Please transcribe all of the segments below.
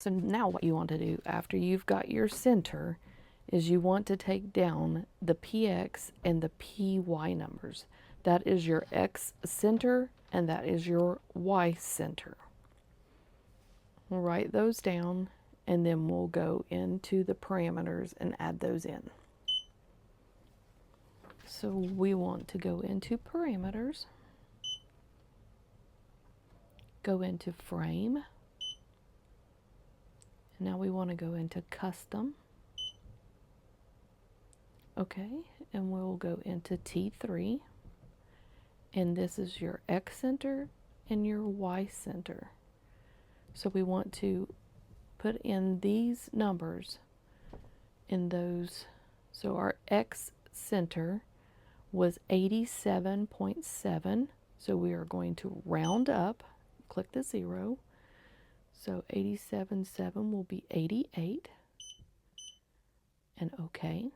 So now what you want to do after you've got your center is you want to take down the PX and the PY numbers. That is your X center and that is your Y center. We'll write those down and then we'll go into the parameters and add those in. So we want to go into parameters, go into frame, and now we want to go into custom. Okay, and we'll go into T3, and this is your X center and your Y center. So we want to put in these numbers in those. So our X center was 87.7, so we are going to round up, click the 0. So 87.7 will be 88, and OK.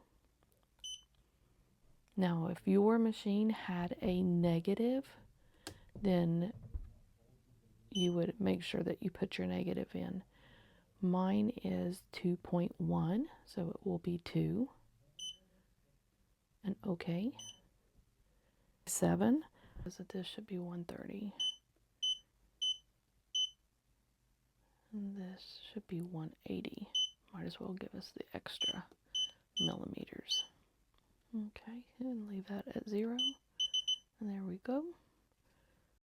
Now, if your machine had a negative, then you would make sure that you put your negative in. Mine is 2.1, so it will be 2, and OK. 7, so this should be 130. And this should be 180. Might as well give us the extra millimeters. Okay, and leave that at 0. And there we go.